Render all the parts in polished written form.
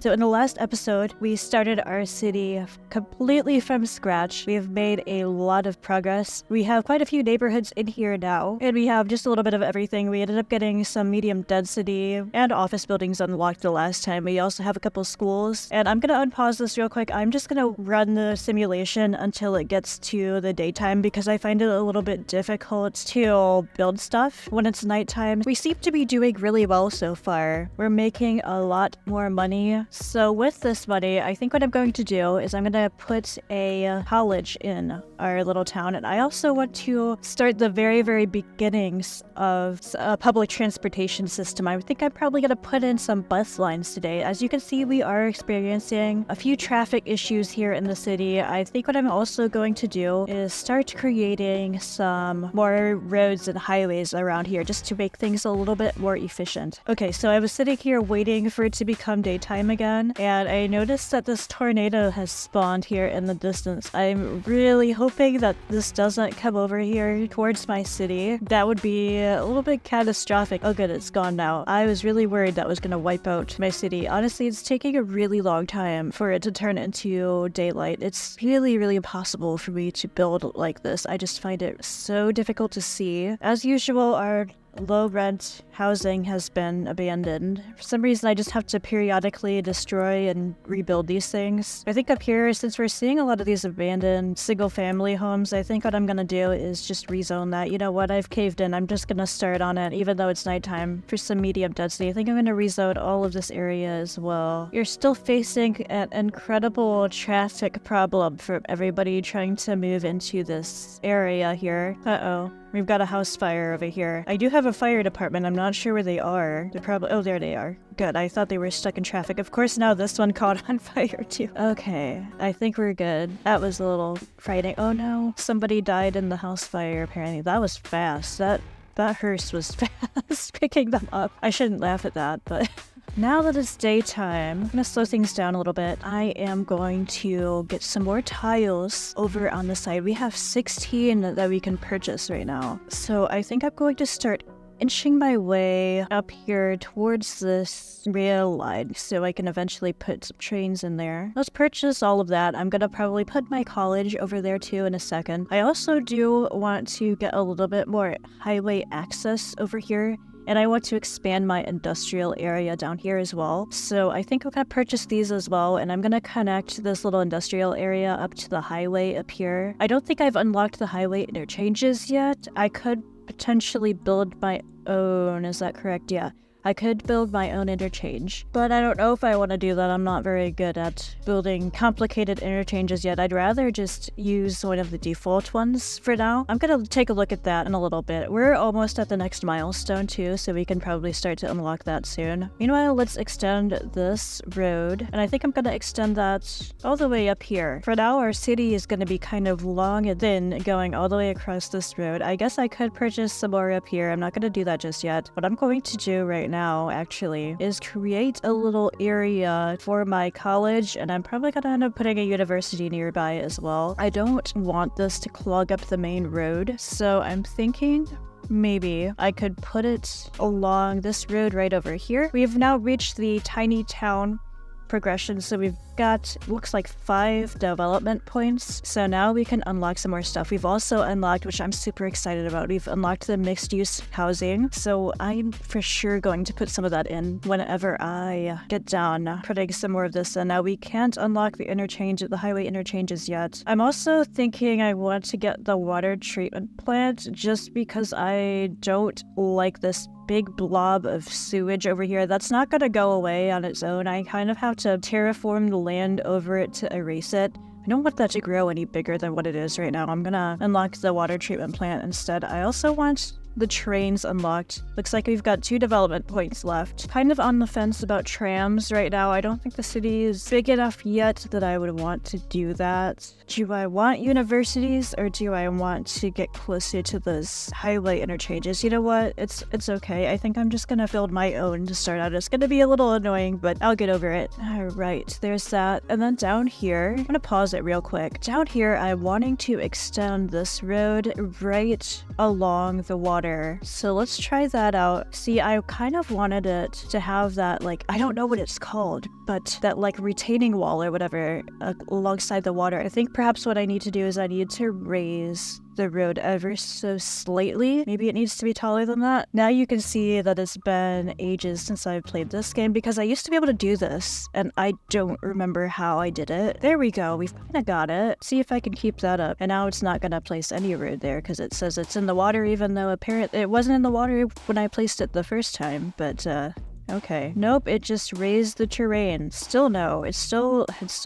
So in the last episode, we started our city completely from scratch. We have made a lot of progress. We have quite a few neighborhoods in here now, and we have just a little bit of everything. We ended up getting some medium density and office buildings unlocked the last time. We also have a couple schools, and I'm gonna unpause this real quick. I'm just gonna run the simulation until it gets to the daytime because I find it a little bit difficult to build stuff when it's nighttime. We seem to be doing really well so far. We're making a lot more money. So with this money, I think what I'm going to do is I'm gonna put a college in our little town, and I also want to start the very beginnings of a public transportation system. I think I'm probably gonna put in some bus lines today. As you can see, we are experiencing a few traffic issues here in the city. I think what I'm also going to do is start creating some more roads and highways around here just to make things a little bit more efficient. Okay, so I was sitting here waiting for it to become daytime again, and I noticed that this tornado has spawned here in the distance. I'm really hoping that this doesn't come over here towards my city. That would be a little bit catastrophic. Oh good, it's gone now. I was really worried that was gonna wipe out my city. Honestly, it's taking a really long time for it to turn into daylight. It's really impossible for me to build like this. I just find it so difficult to see. As usual, our low rent housing has been abandoned. For some reason, I just have to periodically destroy and rebuild these things. I think up here, since we're seeing a lot of these abandoned single family homes, I think what I'm gonna do is just rezone that. You know what, I've caved in. I'm just gonna start on it, even though it's nighttime, for some medium density. I think I'm gonna rezone all of this area as well. You're still facing an incredible traffic problem for everybody trying to move into this area here. Uh-oh. We've got a house fire over here. I do have a fire department. I'm not sure where they are. They're probably... Oh, there they are. Good. I thought they were stuck in traffic. Of course, now this one caught on fire too. Okay. I think we're good. That was a little frightening. Oh no. Somebody died in the house fire, apparently. That was fast. That hearse was fast picking them up. I shouldn't laugh at that, but... Now that it's daytime, I'm gonna slow things down a little bit. I am going to get some more tiles over on the side. We have 16 that we can purchase right now. So I think I'm going to start inching my way up here towards this rail line so I can eventually put some trains in there. Let's purchase all of that. I'm gonna probably put my college over there too in a second. I also do want to get a little bit more highway access over here, and I want to expand my industrial area down here as well. So I think I'm gonna purchase these as well, and I'm gonna connect this little industrial area up to the highway up here. I don't think I've unlocked the highway interchanges yet. I could potentially build my own, is that correct? Yeah. I could build my own interchange, but I don't know if I want to do that. I'm not very good at building complicated interchanges yet. I'd rather just use one of the default ones for now. I'm gonna take a look at that in a little bit. We're almost at the next milestone too, so we can probably start to unlock that soon. Meanwhile, let's extend this road, and I think I'm gonna extend that all the way up here. For now, our city is gonna be kind of long and thin going all the way across this road. I guess I could purchase some more up here. I'm not gonna do that just yet. What I'm going to do right now actually is create a little area for my college, and I'm probably gonna end up putting a university nearby as well. I don't want this to clog up the main road, so I'm thinking maybe I could put it along this road right over here. We've now reached the tiny town progression, so we've got, looks like 5 development points. So now we can unlock some more stuff. We've also unlocked, which I'm super excited about, we've unlocked the mixed use housing. So I'm for sure going to put some of that in whenever I get down putting some more of this in. Now we can't unlock the highway interchanges yet. I'm also thinking I want to get the water treatment plant just because I don't like this big blob of sewage over here. That's not going to go away on its own. I kind of have to terraform the land over it to erase it. I don't want that to grow any bigger than what it is right now. I'm gonna unlock the water treatment plant instead. I also want the trains unlocked. Looks like we've got 2 development points left. Kind of on the fence about trams right now. I don't think the city is big enough yet that I would want to do that. Do I want universities, or do I want to get closer to those highway interchanges? You know what? It's okay. I think I'm just gonna build my own to start out. It's gonna be a little annoying, but I'll get over it. Alright, there's that. And then down here, I'm gonna pause it real quick. Down here, I'm wanting to extend this road right along the water water. So let's try that out. See, I kind of wanted it to have that, like, I don't know what it's called, but that like retaining wall or whatever alongside the water. I think perhaps what I need to do is I need to raise the road ever so slightly. Maybe it needs to be taller than that. Now you can see that it's been ages since I've played this game because I used to be able to do this and I don't remember how I did it. There we go. We've kind of got it. See if I can keep that up. And now it's not going to place any road there because it says it's in the water, even though apparently it wasn't in the water when I placed it the first time. But okay. Nope, it just raised the terrain. Still no. It's still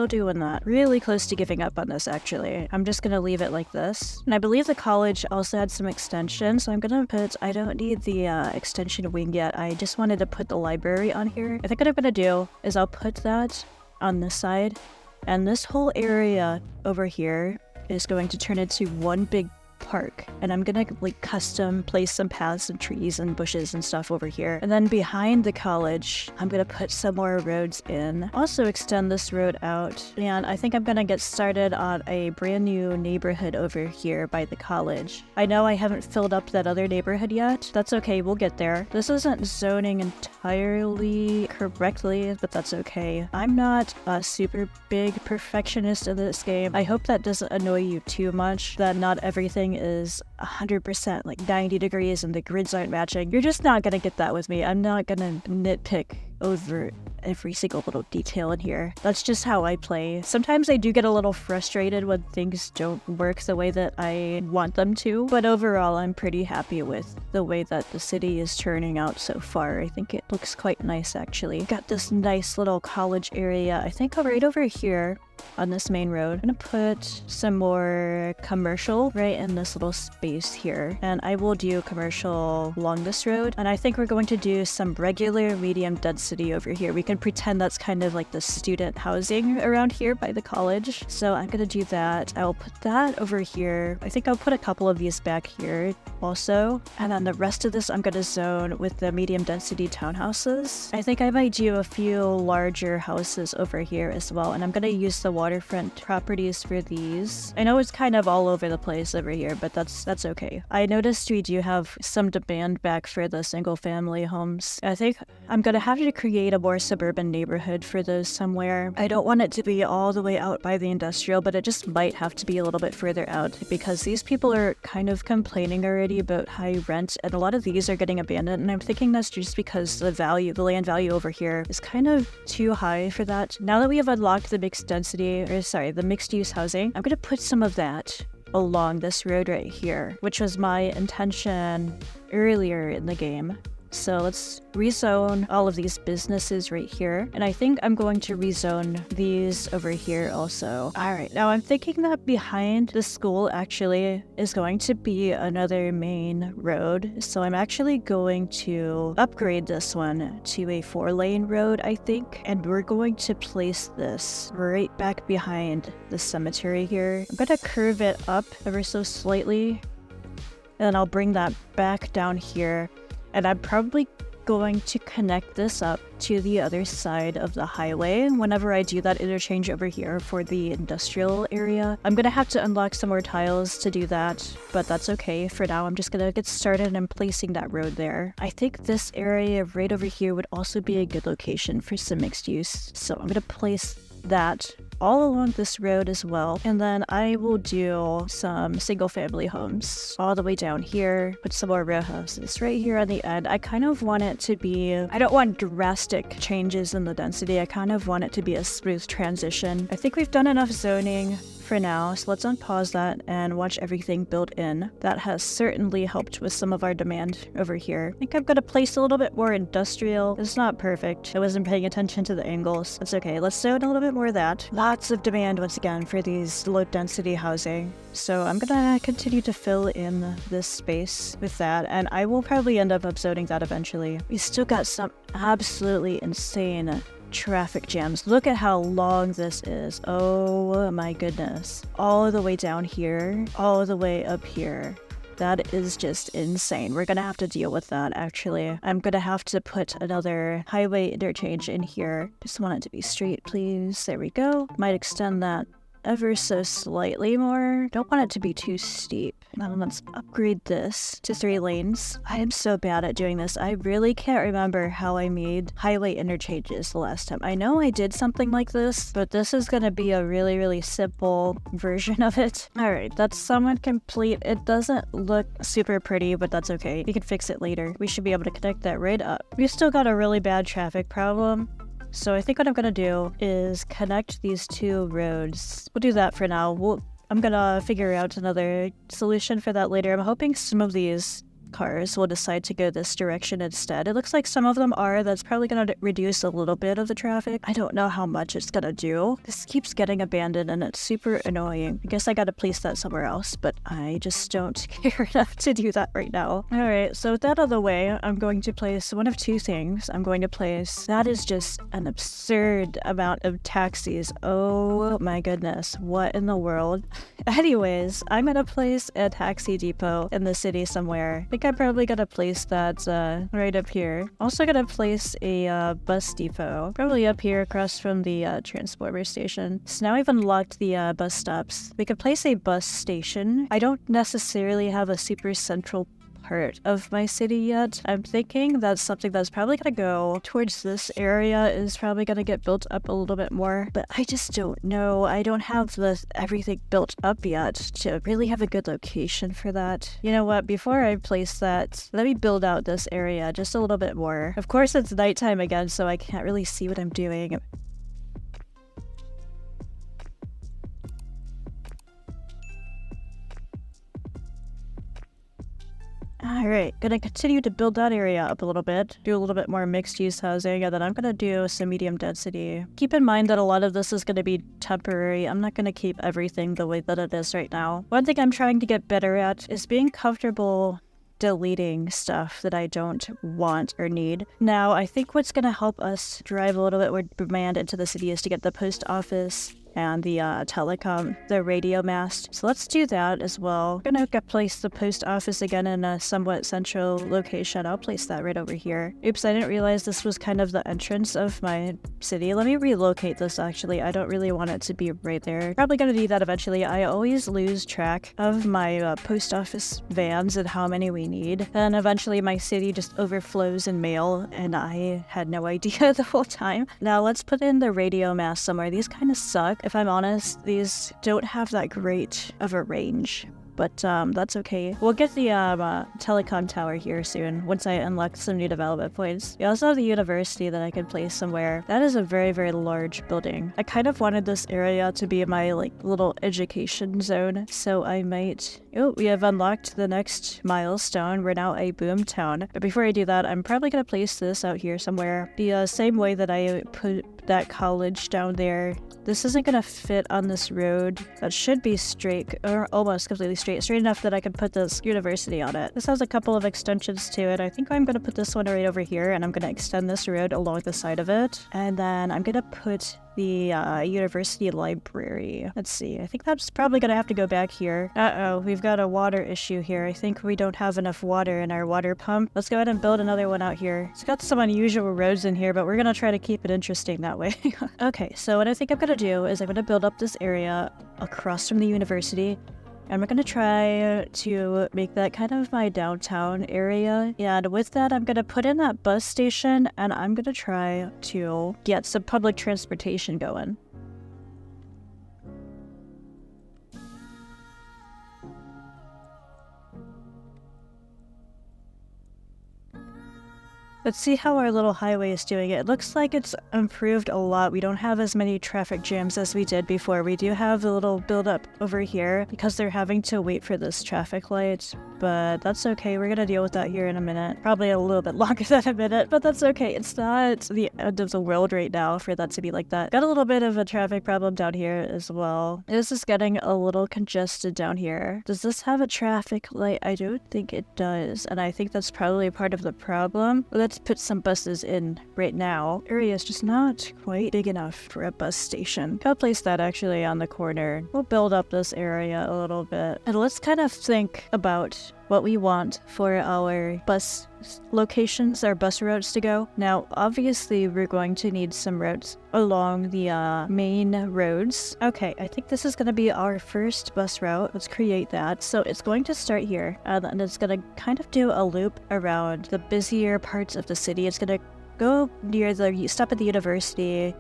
doing that. Really close to giving up on this, actually. I'm just gonna leave it like this. And I believe the college also had some extension, so I'm gonna put, I don't need the extension wing yet. I just wanted to put the library on here. I think what I'm gonna do is I'll put that on this side, and this whole area over here is going to turn into one big park, and I'm gonna like custom place some paths and trees and bushes and stuff over here. And then behind the college, I'm gonna put some more roads in. Also extend this road out. And I think I'm gonna get started on a brand new neighborhood over here by the college. I know I haven't filled up that other neighborhood yet. That's okay, we'll get there. This isn't zoning entirely correctly, but that's okay. I'm not a super big perfectionist in this game. I hope that doesn't annoy you too much, that not everything is 100% like 90 degrees and the grids aren't matching. You're just not gonna get that with me. I'm not gonna nitpick over every single little detail in here. That's just how I play. Sometimes I do get a little frustrated when things don't work the way that I want them to, but overall I'm pretty happy with the way that the city is turning out so far. I think it looks quite nice, actually. Got this nice little college area, I think right over here on this main road. I'm gonna put some more commercial right in this little space here, and I will do commercial along this road, and I think we're going to do some regular medium density over here. We can pretend that's kind of like the student housing around here by the college, so I'm gonna do that. I'll put that over here. I think I'll put a couple of these back here also, and then the rest of this I'm gonna zone with the medium density townhouses. I think I might do a few larger houses over here as well, and I'm gonna use the waterfront properties for these. I know it's kind of all over the place over here, but that's okay. I noticed we do have some demand back for the single family homes. I think I'm gonna have to create a more suburban neighborhood for those somewhere. I don't want it to be all the way out by the industrial, but it just might have to be a little bit further out because these people are kind of complaining already about high rent, and a lot of these are getting abandoned, and I'm thinking that's just because the land value over here is kind of too high for that. Now that we have unlocked the the mixed use housing, I'm gonna put some of that along this road right here, which was my intention earlier in the game. So let's rezone all of these businesses right here. And I think I'm going to rezone these over here also. All right, now I'm thinking that behind the school actually is going to be another main road. So I'm actually going to upgrade this one to a 4-lane road, I think. And we're going to place this right back behind the cemetery here. I'm gonna curve it up ever so slightly. And then I'll bring that back down here. And I'm probably going to connect this up to the other side of the highway whenever I do that interchange over here for the industrial area. I'm gonna have to unlock some more tiles to do that, but that's okay. For now, I'm just gonna get started and placing that road there. I think this area right over here would also be a good location for some mixed use. So I'm gonna place that all along this road as well, and then I will do some single family homes all the way down here, put some more row houses right here on the end. I kind of want it to be, I don't want drastic changes in the density, I kind of want it to be a smooth transition. I think we've done enough zoning for now, so let's unpause that and watch everything build in. That has certainly helped with some of our demand over here. I think I've got to place a little bit more industrial. It's not perfect. I wasn't paying attention to the angles. That's okay. Let's zone a little bit more of that. Lots of demand once again for these low density housing. So I'm gonna continue to fill in this space with that, and I will probably end up upzoning that eventually. We still got some absolutely insane traffic jams. Look at how long this is. Oh my goodness. All the way down here, all the way up here. That is just insane. We're gonna have to deal with that, actually. I'm gonna have to put another highway interchange in here. Just want it to be straight, please. There we go. Might extend that ever so slightly more. Don't want it to be too steep. Now let's upgrade this to 3 lanes. I am so bad at doing this. I really can't remember how I made highway interchanges the last time. I know I did something like this, but this is gonna be a really, really simple version of it. Alright, that's somewhat complete. It doesn't look super pretty, but that's okay. We can fix it later. We should be able to connect that right up. We've still got a really bad traffic problem. So I think what I'm gonna do is connect these 2 roads. We'll do that for now. I'm gonna figure out another solution for that later. I'm hoping some of these cars will decide to go this direction instead. It looks like some of them are. That's probably going to reduce a little bit of the traffic. I don't know how much it's going to do. This keeps getting abandoned and it's super annoying. I guess I got to place that somewhere else, but I just don't care enough to do that right now. Alright, so with that out of the way, I'm going to place one of 2 things. I'm going to place... That is just an absurd amount of taxis. Oh my goodness. What in the world? Anyways, I'm going to place a taxi depot in the city somewhere. I think I'm probably gonna place that right up here. Also gonna place a bus depot, probably up here across from the transformer station. So now we've unlocked the bus stops. We could place a bus station. I don't necessarily have a super central part of my city yet. I'm thinking that's something that's probably gonna go towards this area, is probably gonna get built up a little bit more, but I just don't know. I don't have everything built up yet to really have a good location for that. You know what, before I place that, let me build out this area just a little bit more. Of course it's nighttime again, so I can't really see what I'm doing. Alright, gonna continue to build that area up a little bit, do a little bit more mixed-use housing, and then I'm gonna do some medium density. Keep in mind that a lot of this is gonna be temporary. I'm not gonna keep everything the way that it is right now. One thing I'm trying to get better at is being comfortable deleting stuff that I don't want or need. Now, I think what's gonna help us drive a little bit more demand into the city is to get the post office and the the radio mast. So let's do that as well. I'm gonna place the post office again in a somewhat central location. I'll place that right over here. Oops, I didn't realize this was kind of the entrance of my city. Let me relocate this actually. I don't really want it to be right there. Probably gonna do that eventually. I always lose track of my post office vans and how many we need. Then eventually my city just overflows in mail and I had no idea the whole time. Now let's put in the radio mast somewhere. These kind of suck. If I'm honest, these don't have that great of a range, but that's okay. We'll get the telecom tower here soon, once I unlock some new development points. We also have the university that I could place somewhere. That is a very, very large building. I kind of wanted this area to be my, little education zone, so I might... Oh, we have unlocked the next milestone. We're now a boom town. But before I do that, I'm probably gonna place this out here somewhere. The same way that I put that college down there. This isn't gonna fit on this road. That should be straight, or almost completely straight enough that I can put this university on it. This has a couple of extensions to it. I think I'm gonna put this one right over here, and I'm gonna extend this road along the side of it. And then I'm gonna put the university library. Let's see, I think that's probably gonna have to go back here. Uh-oh, we've got a water issue here. I think we don't have enough water in our water pump. Let's go ahead and build another one out here. It's got some unusual roads in here, but we're gonna try to keep it interesting that way. Okay, so what I think I'm gonna do is I'm gonna build up this area across from the university. And we're gonna try to make that kind of my downtown area. And with that, I'm gonna put in that bus station and I'm gonna try to get some public transportation going. Let's see how our little highway is doing. It looks like it's improved a lot. We don't have as many traffic jams as we did before. We do have a little buildup over here because they're having to wait for this traffic light, but that's okay. We're gonna deal with that here in a minute. Probably a little bit longer than a minute, but that's okay. It's not the end of the world right now for that to be like that. Got a little bit of a traffic problem down here as well. This is getting a little congested down here. Does this have a traffic light? I don't think it does, and I think that's probably part of the problem. Let's put some buses in right now. Area is just not quite big enough for a bus station. I'll place that actually on the corner. We'll build up this area a little bit. And let's kind of think about what we want for our bus locations, our bus routes to go. Now, obviously, we're going to need some routes along the main roads. Okay, I think this is going to be our first bus route. Let's create that. So it's going to start here, and it's going to kind of do a loop around the busier parts of the city. It's going to go near stop at the university,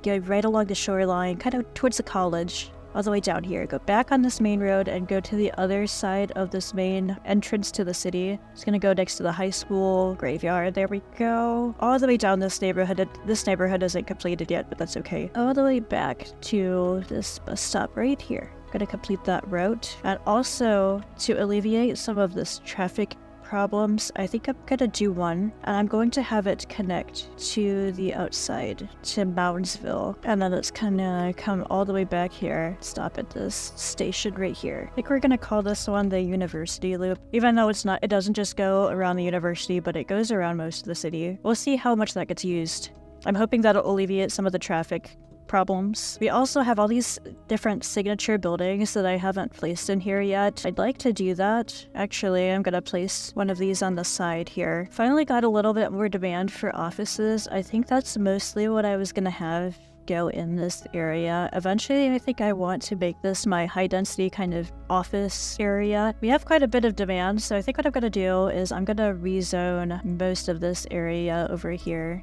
go right along the shoreline, kind of towards the college, all the way down here. Go back on this main road and go to the other side of this main entrance to the city. It's gonna go next to the high school graveyard. There we go. All the way down this neighborhood. This neighborhood isn't completed yet, but that's okay. All the way back to this bus stop right here. Gonna complete that route. And also, to alleviate some of this traffic problems, I think I'm gonna do one, and I'm going to have it connect to the outside, to Moundsville, and then it's gonna come all the way back here, stop at this station right here. I think we're gonna call this one the University Loop, even though it doesn't just go around the university, but it goes around most of the city. We'll see how much that gets used. I'm hoping that'll alleviate some of the traffic problems. We also have all these different signature buildings that I haven't placed in here yet. I'd like to do that. Actually, I'm gonna place one of these on the side here. Finally got a little bit more demand for offices. I think that's mostly what I was gonna have go in this area. Eventually, I think I want to make this my high density kind of office area. We have quite a bit of demand, so I think what I'm gonna do is I'm gonna rezone most of this area over here.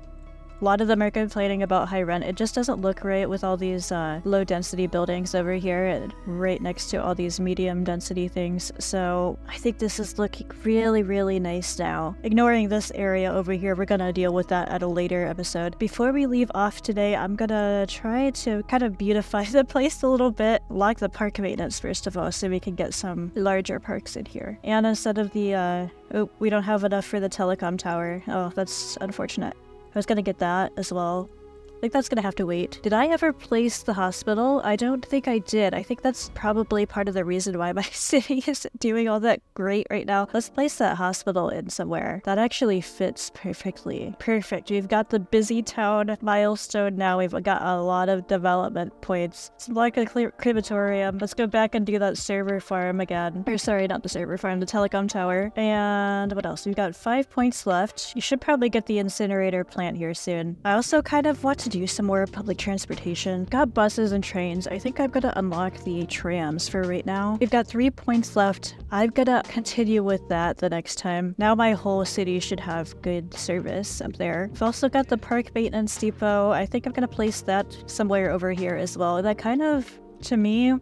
A lot of them are complaining about high rent. It just doesn't look right with all these low density buildings over here right next to all these medium density things. So I think this is looking really, really nice now. Ignoring this area over here, we're gonna deal with that at a later episode. Before we leave off today, I'm gonna try to kind of beautify the place a little bit. Lock the park maintenance first of all, so we can get some larger parks in here. And instead of the, oh, we don't have enough for the telecom tower. Oh, that's unfortunate. I was gonna get that as well. I think that's gonna have to wait. Did I ever place the hospital? I don't think I did. I think that's probably part of the reason why my city isn't doing all that great right now. Let's place that hospital in somewhere. That actually fits perfectly. Perfect. We've got the busy town milestone now. We've got a lot of development points. It's like a crematorium. Let's go back and do that server farm again. Or sorry, not the server farm, the telecom tower. And what else? We've got 5 points left. You should probably get the incinerator plant here soon. I also kind of want to do some more public transportation. Got buses and trains. I think I'm gonna unlock the trams for right now. We've got 3 points left. I'm gonna continue with that the next time. Now my whole city should have good service up there. We've also got the park maintenance depot. I think I'm gonna place that somewhere over here as well. That kind of, to me,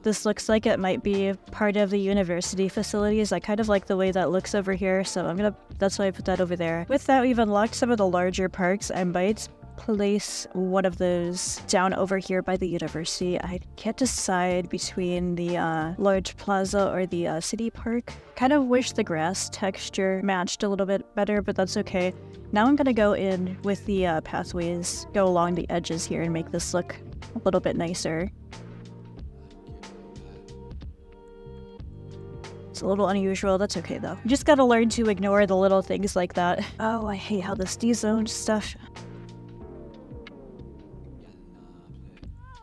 this looks like it might be part of the university facilities. I kind of like the way that looks over here, so that's why I put that over there. With that, we've unlocked some of the larger parks. I might place one of those down over here by the university. I can't decide between the large plaza or the city park. Kind of wish the grass texture matched a little bit better, but that's okay. Now I'm gonna go in with the pathways, go along the edges here and make this look a little bit nicer. It's a little unusual, that's okay though. You just gotta learn to ignore the little things like that. Oh, I hate how this dezoned stuff.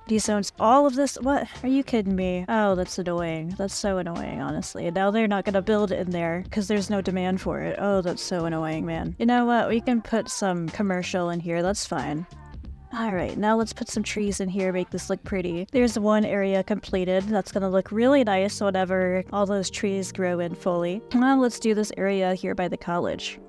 Dezones all of this? What? Are you kidding me? Oh, that's annoying. That's so annoying, honestly. And now they're not gonna build in there because there's no demand for it. Oh, that's so annoying, man. You know what? We can put some commercial in here. That's fine. Alright, now let's put some trees in here, make this look pretty. There's one area completed. That's gonna look really nice whenever all those trees grow in fully. Now let's do this area here by the college.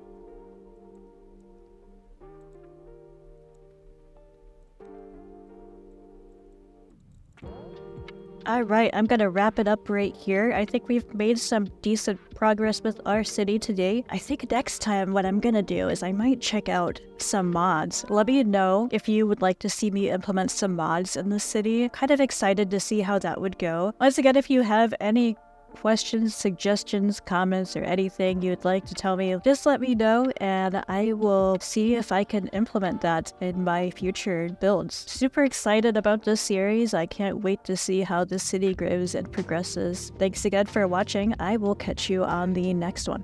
Alright, I'm gonna wrap it up right here. I think we've made some decent progress with our city today. I think next time what I'm gonna do is I might check out some mods. Let me know if you would like to see me implement some mods in the city. Kind of excited to see how that would go. Once again, if you have any questions, suggestions, comments, or anything you'd like to tell me, just let me know and I will see if I can implement that in my future builds. Super excited about this series. I can't wait to see how this city grows and progresses. Thanks again for watching. I will catch you on the next one.